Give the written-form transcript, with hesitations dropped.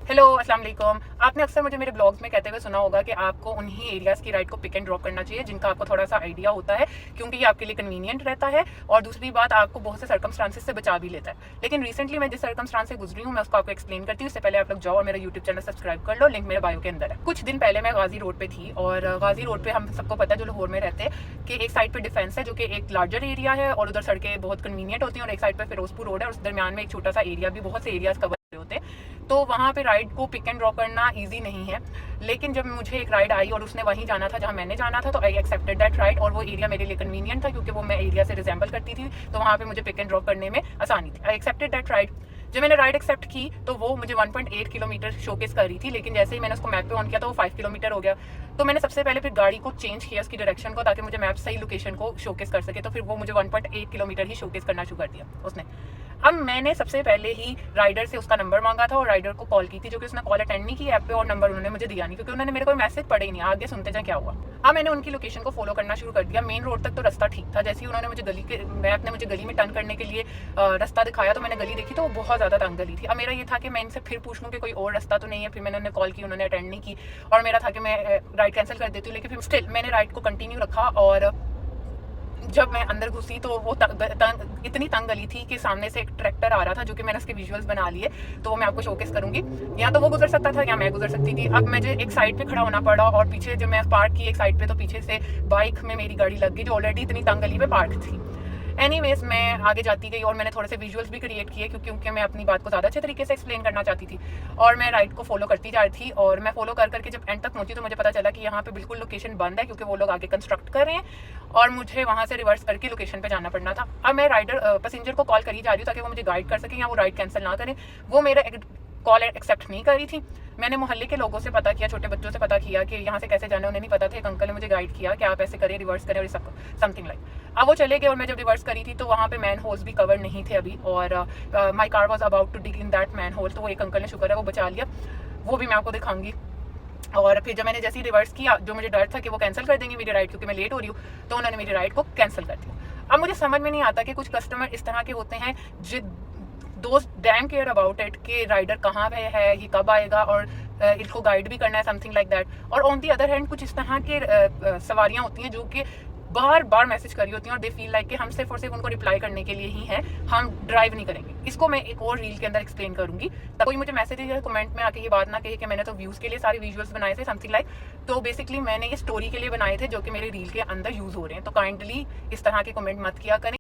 Hello अस्सलाम वालेकुम। आपने अक्सर मुझे मेरे ब्लॉग्स में कहते हुए सुना होगा कि आपको उन्हीं एरियाज़ की राइड को पिक एंड ड्रॉप करना चाहिए जिनका आपको थोड़ा सा आइडिया होता है, क्योंकि ये आपके लिए कन्वीनियंट रहता है और दूसरी बात आपको बहुत से सर्कमस्टांसेस से बचा भी लेता है। लेकिन रिसेंटली मैं जिस सर्कमस्टांस से गुजरी हूँ मैं उसको आपको एक्सप्लेन करती हूँ। इससे पहले आप लोग जाओ और मेरा यूट्यूब चैनल सब्सक्राइब कर लो, लिंक मेरे बायो के अंदर है। कुछ दिन पहले मैं गाजी रोड पे थी और गाजी रोड पे हम सबको पता है जो लाहौर में रहते हैं कि एक साइड पे डिफेंस है जो कि एक लार्जर एरिया है और उधर सड़कें बहुत कन्वीनियंट होती हैं, और एक साइड पे फिरोजपुर रोड है और उस दरमियान में एक छोटा सा एरिया भी बहुत से एरियाज कवर होते हैं। तो वहाँ पे राइड को पिक एंड ड्रॉप करना इजी नहीं है। लेकिन जब मुझे एक राइड आई और उसने वहीं जाना था जहाँ मैंने जाना था, तो आई एक्सेप्टेड दैट राइड और वो एरिया मेरे लिए कन्वीनियंट था क्योंकि वो मैं एरिया से रिजेंबल करती थी, तो वहाँ पे मुझे पिक एंड ड्रॉप करने में आसानी थी। I accepted that ride. जब मैंने राइड एक्सेप्ट की तो वो मुझे 1.8 किलोमीटर शोकेस कर रही थी, लेकिन जैसे ही मैंने उसको मैप पे ऑन किया तो वो 5 किलोमीटर हो गया। तो मैंने सबसे पहले फिर गाड़ी को चेंज किया उसकी डायरेक्शन को, ताकि मुझे मैप सही लोकेशन को शोकेस कर सके। तो फिर वो मुझे 1.8 किलोमीटर ही शोकेस करना शुरू कर दिया उसने। अब मैंने सबसे पहले ही राइडर से उसका नंबर मांगा था और राइडर को कॉल की थी, जो कि उसने कॉल अटेंड नहीं की ऐप पे, और नंबर उन्होंने मुझे दिया नहीं क्योंकि उन्होंने मेरे को मैसेज पढ़े ही नहीं। आगे सुनते जाए क्या हुआ। अब मैंने उनकी लोकेशन को फॉलो करना शुरू कर दिया। मेन रोड तक तो रास्ता ठीक था। जैसे ही उन्होंने मुझे गली के मैप ने मुझे गली में टर्न करने के लिए रास्ता दिखाया तो मैंने गली देखी तो वो बहुत ज़्यादा तंग गली थी। अब मेरा ये था कि मैं इनसे फिर पूछ लूँ कि कोई और रास्ता तो नहीं है। फिर मैंने उन्हें कॉल की, उन्होंने अटेंड नहीं की और मेरा था कि मैं राइड कैंसिल कर देती हूँ, लेकिन फिर स्टिल मैंने राइड को कंटिन्यू रखा। और जब मैं अंदर घुसी तो वो इतनी तंग गली थी कि सामने से एक ट्रैक्टर आ रहा था, जो कि मैंने उसके विजुअल्स बना लिए, तो मैं आपको शोकेस करूंगी। या तो वो गुजर सकता था या मैं गुजर सकती थी। अब मुझे एक साइड पे खड़ा होना पड़ा और पीछे जब मैं पार्क की एक साइड पे तो पीछे से बाइक में मेरी गाड़ी लग गई जो ऑलरेडी इतनी तंग गली पे पार्क थी। एनीवेज मैं आगे जाती गई और मैंने थोड़े से विजुअल्स भी क्रिएट किए क्योंकि मैं अपनी बात को ज़्यादा अच्छे तरीके से एक्सप्लेन करना चाहती थी। और मैं राइड को फॉलो करती जा रही थी और मैं फॉलो कर करके जब एंड तक पहुंची तो मुझे पता चला कि यहाँ पे बिल्कुल लोकेशन बंद है क्योंकि वो लोग आगे कंस्ट्रक्ट कर रहे हैं और मुझे वहाँ से रिवर्स करके लोकेशन पे जाना पड़ना था। अब मैं राइडर पैसेंजर को कॉल करी जा रही हूँ ताकि वो मुझे गाइड कर सकें या वो राइड कैंसिल ना करें। वो मेरा कॉल एक्सेप्ट नहीं कर रही थी। मैंने मोहल्ले के लोगों से पता किया, छोटे बच्चों से पता किया कि यहाँ से कैसे जाना है, उन्हें नहीं पता था। एक अंकल ने मुझे गाइड किया कि आप ऐसे करें, रिवर्स करें और सब समथिंग लाइक। अब वो चले गए और मैं जब रिवर्स करी थी तो वहाँ पे मैन होल्स भी कवर नहीं थे अभी, और my car was about to dig in that manhole. तो वो एक अंकल ने, शुक्र है, वो बचा लिया। वो भी मैं आपको दिखाऊंगी। और फिर जब मैंने जैसे ही रिवर्स किया, जो मुझे डर था कि वो कैंसिल कर देंगे मेरी राइड क्योंकि मैं लेट हो रही हूँ, तो उन्होंने मेरी राइड को कैंसिल कर दिया। अब मुझे समझ में नहीं आता कि कुछ कस्टमर इस तरह के होते हैं जो दोस्त डैम केयर अबाउट इट कि राइडर कहाँ पे है, ये कब आएगा और इसको गाइड भी करना है, समथिंग लाइक दैट। और ऑन दी अदर हैंड कुछ इस तरह के सवारियाँ होती हैं जो कि बार बार मैसेज करी होती हैं और दे फील लाइक कि हम सिर्फ और सिर्फ उनको रिप्लाई करने के लिए ही हैं, हम ड्राइव नहीं करेंगे। इसको मैं एक और रील के अंदर एक्सप्लेन करूंगी। तब कोई मुझे मैसेज या कमेंट में आके ये बात ना कहे कि मैंने तो व्यूज़ के लिए सारे विजुअल्स बनाए थे, समथिंग लाइक। तो बेसिकली मैंने ये स्टोरी के लिए बनाए थे जो कि मेरे रील के अंदर यूज़ हो रहे हैं। तो काइंडली इस तरह के कमेंट मत किया करें।